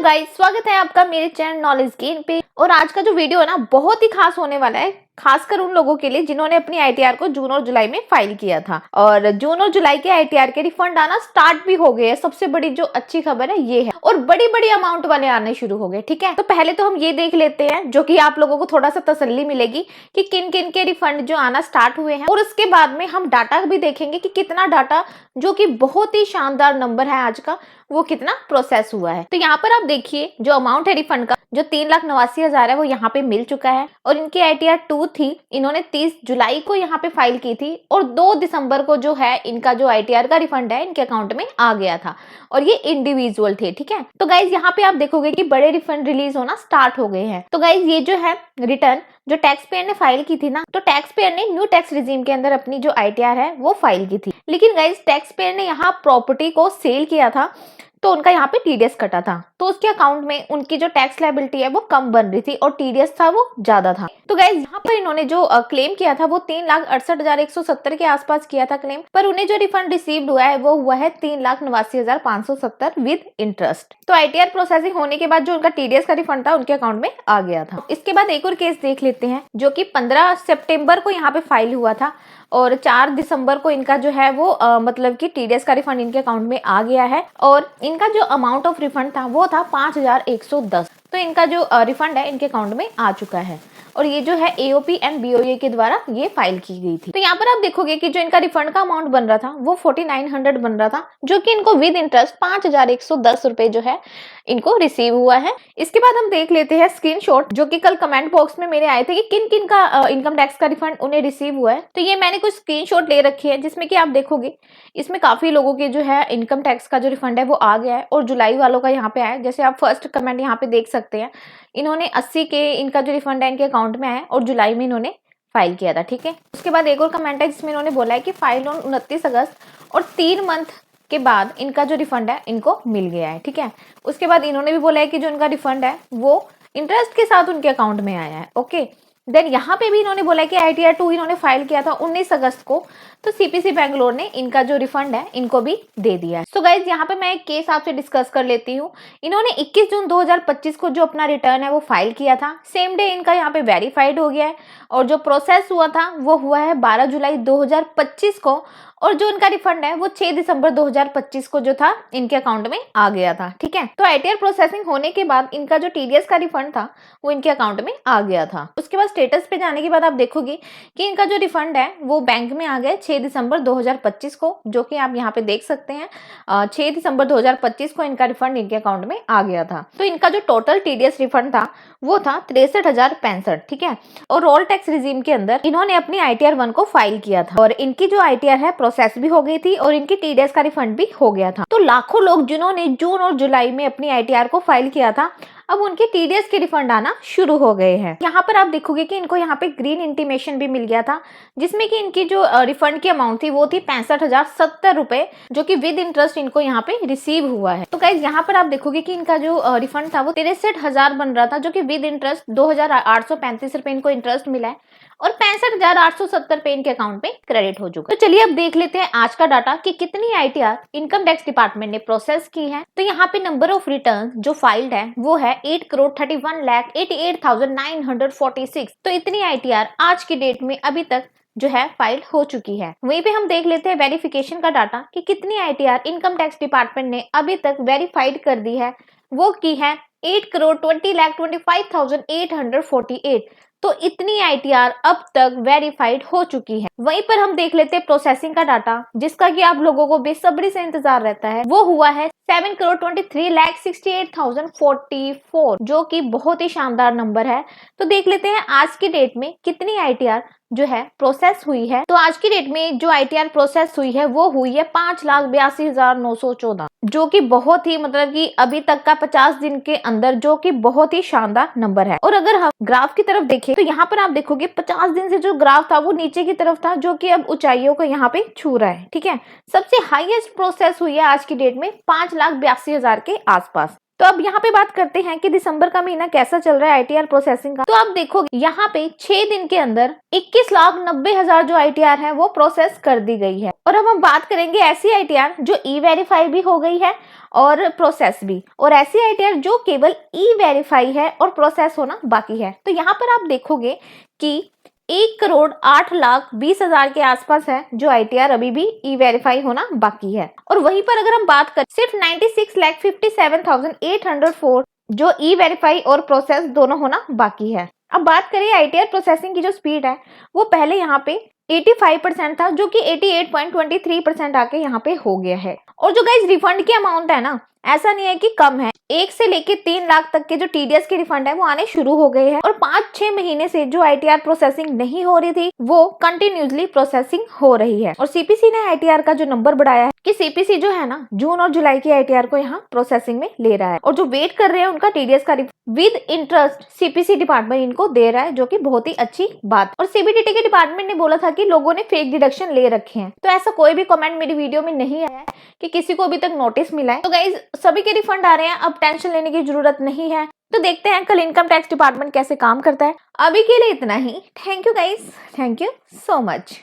Guys, स्वागत है आपका मेरे चैनल नॉलेज गेन पे। और आज का जो वीडियो है ना, बहुत ही खास होने वाला है, खासकर उन लोगों के लिए जिन्होंने अपनी आईटीआर को जून और जुलाई में फाइल किया था। और जून और जुलाई के आईटीआर के रिफंड आना स्टार्ट भी हो गए हैं। सबसे बड़ी जो अच्छी खबर है ये है, और बड़ी बड़ी अमाउंट वाले आने शुरू हो गए। ठीक है, तो पहले तो हम ये देख लेते हैं, जो कि आप लोगों को थोड़ा सा तसल्ली मिलेगी कि किन किन के रिफंड जो आना स्टार्ट हुए हैं। और उसके बाद में हम डाटा भी देखेंगे कि कितना डाटा, जो कि बहुत ही शानदार नंबर है आज का, वो कितना प्रोसेस हुआ है। तो यहाँ पर आप देखिए, जो अमाउंट है रिफंड का, जो 3,89,000 है, वो यहाँ पे मिल चुका है। और इनकी आईटीआर 2 थी, इन्होंने 30 जुलाई को यहाँ पे फाइल की थी, और 2 दिसंबर को जो है इनका जो आईटीआर का रिफंड है इनके अकाउंट में आ गया था। और ये इंडिविजुअल थे। ठीक है, तो गाइज यहाँ पे आप देखोगे कि बड़े रिफंड रिलीज होना स्टार्ट हो गए हैं। तो गाइज ये जो है रिटर्न जो टैक्स पेयर ने फाइल की थी ना, तो टैक्स पेयर ने न्यू टैक्स रिजीम के अंदर अपनी जो आईटीआर है वो फाइल की थी। लेकिन गाइज टैक्स पेयर ने यहाँ प्रॉपर्टी को सेल किया था, तो उनका यहाँ पे टीडीएस कटा था, तो उसके अकाउंट में उनकी जो टैक्स लायबिलिटी है वो कम बन रही थी और टीडीएस था वो ज्यादा था। तो गाइज यहाँ पर इन्होंने जो क्लेम किया था वो 3,68,170 के आसपास किया था क्लेम, पर उन्हें जो रिफंड रिसीव्ड हुआ है वो हुआ है 3,89,570 विद इंटरेस्ट। तो आईटीआर प्रोसेसिंग होने के बाद जो उनका टीडीएस का रिफंड था उनके अकाउंट में आ गया था। इसके बाद एक और केस देख लेते हैं, जो कि 15 सितंबर को यहाँ पे फाइल हुआ था, और 4 दिसंबर को इनका जो है वो मतलब कि टीडीएस का रिफंड इनके अकाउंट में आ गया है। और इनका जो अमाउंट ऑफ रिफंड था वो था 5,110। तो इनका जो रिफंड है इनके अकाउंट में आ चुका है, और ये जो है एओपी एंड बीओए के द्वारा ये फाइल की गई थी। तो यहाँ पर आप देखोगे कि जो इनका रिफंड का अमाउंट बन रहा था वो 4900 बन रहा था, जो कि इनको विद इंटरेस्ट 5,110 रुपए जो है इनको रिसीव हुआ है। इसके बाद हम देख लेते हैं स्क्रीनशॉट, जो कि कल कमेंट बॉक्स में मेरे आए थे कि किन किन का इनकम टैक्स का रिफंड उन्हें रिसीव हुआ है। तो ये मैंने कुछ स्क्रीनशॉट ले रखी है, जिसमें कि आप देखोगे इसमें काफी लोगों के जो है इनकम टैक्स का जो रिफंड है वो आ गया है, और जुलाई वालों का यहाँ पे आया। जैसे आप फर्स्ट कमेंट यहाँ पे देख सकते हैं, इन्होंने 80 के इनका जो रिफंड है इनके अकाउंट में आया, और जुलाई में इन्होंने फाइल किया था। ठीक है, उसके बाद एक और कमेंट है जिसमें इन्होंने बोला है कि फाइल ऑन 29 अगस्त, और 3 मंथ के बाद इनका जो रिफंड है इनको मिल गया है। ठीक है, उसके बाद इन्होंने भी बोला है कि जो इनका रिफंड है वो इंटरेस्ट के साथ उनके अकाउंट में आया है। ओके, देन यहाँ पे भी इन्होंने बोला है कि आईटीआर 2 इन्होंने फाइल किया था 19 अगस्त को, तो सीपीसी बैंगलोर ने इनका जो रिफंड है इनको भी दे दिया है। तो गाइज यहाँ पे मैं एक केस आपसे डिस्कस कर लेती हूँ। इन्होंने 21 जून 2025 को जो अपना रिटर्न है वो फाइल किया था, सेम डे इनका यहाँ पे वेरीफाइड हो गया है, और जो प्रोसेस हुआ था वो हुआ है 12 जुलाई 2025 को, और जो इनका रिफंड है वो 6 दिसंबर 2025 को जो था इनके अकाउंट में आ गया था। ठीक है, तो आईटीआर प्रोसेसिंग होने के बाद इनका जो टीडीएस का रिफंड था वो इनके अकाउंट में आ गया था। उसके बाद स्टेटस पे जाने के बाद आप देखोगे कि इनका जो रिफंड है वो बैंक में आ गया 6 दिसंबर 2025 को, जो कि आप यहाँ पे देख सकते हैं 6 दिसंबर 2025 को इनका रिफंड इनके अकाउंट में आ गया था। तो इनका जो टोटल टीडीएस रिफंड था वो था 63,065। ठीक है, और रोल टैक्स रिजीम के अंदर इन्होंने अपनी आईटीआर 1 को फाइल किया था, और इनकी जो आईटीआर है प्रोसेस भी हो गई थी, और इनकी टीडीएस का रिफंड भी हो गया था। तो लाखों लोग जिन्होंने जून और जुलाई में अपनी आईटीआर को फाइल किया था, अब उनके टीडीएस के रिफंड आना शुरू हो गए हैं। यहाँ पर आप देखोगे कि इनको यहाँ पे ग्रीन इंटीमेशन भी मिल गया था, जिसमें कि इनकी जो रिफंड की अमाउंट थी वो थी 65,070 रुपए, जो कि विद इंटरेस्ट इनको यहाँ पे रिसीव हुआ है। तो गाइज यहाँ पर आप देखोगे कि इनका जो रिफंड था वो 63,000 बन रहा था, जो कि विद इंटरेस्ट 2,835 रुपए इनको इंटरेस्ट मिला है, और 65,870 रुपए इनके अकाउंट में क्रेडिट हो चुका है। तो चलिए अब देख लेते हैं आज का डाटा कि कितनी आईटीआर इनकम टैक्स डिपार्टमेंट ने प्रोसेस की है। तो यहाँ पे नंबर ऑफ रिटर्न जो फाइल्ड है वो है 8,31,88,946। तो इतनी आईटीआर आज की डेट में अभी तक जो है फाइल हो चुकी है। वहीं पे हम देख लेते हैं वेरिफिकेशन का डाटा कि कितनी आईटीआर इनकम टैक्स डिपार्टमेंट ने अभी तक वेरीफाइड कर दी है। वो की है 8,20,25,848। तो इतनी आईटीआर अब तक वेरीफाइड हो चुकी है। वहीं पर हम देख लेते हैं प्रोसेसिंग का डाटा, जिसका कि आप लोगों को बेसब्री से इंतजार रहता है। वो हुआ है 7,23,68,044, जो कि बहुत ही शानदार नंबर है। तो देख लेते हैं आज की डेट में कितनी आईटीआर जो है प्रोसेस हुई है। तो आज की डेट में जो आईटीआर प्रोसेस हुई है वो हुई है 5,82,914, जो कि बहुत ही मतलब कि अभी तक का 50 दिन के अंदर, जो कि बहुत ही शानदार नंबर है। और अगर हम ग्राफ की तरफ देखें तो यहाँ पर आप देखोगे 50 दिन से जो ग्राफ था वो नीचे की तरफ था, जो कि अब ऊंचाइयों को यहाँ पे छू रहा है। ठीक है, सबसे हाईएस्ट प्रोसेस हुई है आज की डेट में 5,82,000 के आसपास। तो अब यहाँ पे बात करते हैं कि दिसंबर का महीना कैसा चल रहा है आईटीआर प्रोसेसिंग का। तो आप देखोगे यहाँ पे 6 दिन के अंदर 21,90,000 जो आईटीआर है वो प्रोसेस कर दी गई है। और अब हम बात करेंगे ऐसी आईटीआर जो ई वेरीफाई भी हो गई है और प्रोसेस भी, और ऐसी आईटीआर जो केवल ई वेरीफाई है और प्रोसेस होना बाकी है। तो यहाँ पर आप देखोगे कि 1,08,20,000 के आसपास है जो आईटीआर अभी भी ई वेरीफाई होना बाकी है। और वहीं पर अगर हम बात करें सिर्फ 96,57,804 जो ई वेरीफाई और प्रोसेस दोनों होना बाकी है। अब बात करें आईटीआर प्रोसेसिंग की जो स्पीड है वो पहले यहाँ पे 85% था जो कि 88.23% आके यहाँ पे हो गया है। और जो गाइस रिफंड की अमाउंट है ना, ऐसा नहीं है कि कम है, 1 से लेके 3 लाख तक के जो टीडीएस के रिफंड है वो आने शुरू हो गए हैं। और 5-6 महीने से जो आईटीआर प्रोसेसिंग नहीं हो रही थी वो कंटिन्यूसली प्रोसेसिंग हो रही है। और सीपीसी ने आईटीआर का जो नंबर बढ़ाया है कि सीपीसी जो है ना जून और जुलाई की आईटीआर को यहाँ प्रोसेसिंग में ले रहा है, और जो वेट कर रहे हैं उनका टीडीएस का विद इंटरेस्ट सीपीसी डिपार्टमेंट इनको दे रहा है, जो कि बहुत ही अच्छी बात। और सीबीडीटी के डिपार्टमेंट ने बोला था कि लोगों ने फेक डिडक्शन ले रखे हैं, तो ऐसा कोई भी कमेंट मेरी वीडियो में नहीं आया है कि किसी को अभी तक नोटिस मिला है। तो गाइज सभी के रिफंड आ रहे हैं, अब टेंशन लेने की जरूरत नहीं है। तो देखते हैं कल इनकम टैक्स डिपार्टमेंट कैसे काम करता है। अभी के लिए इतना ही। Thank you guys, thank you so much.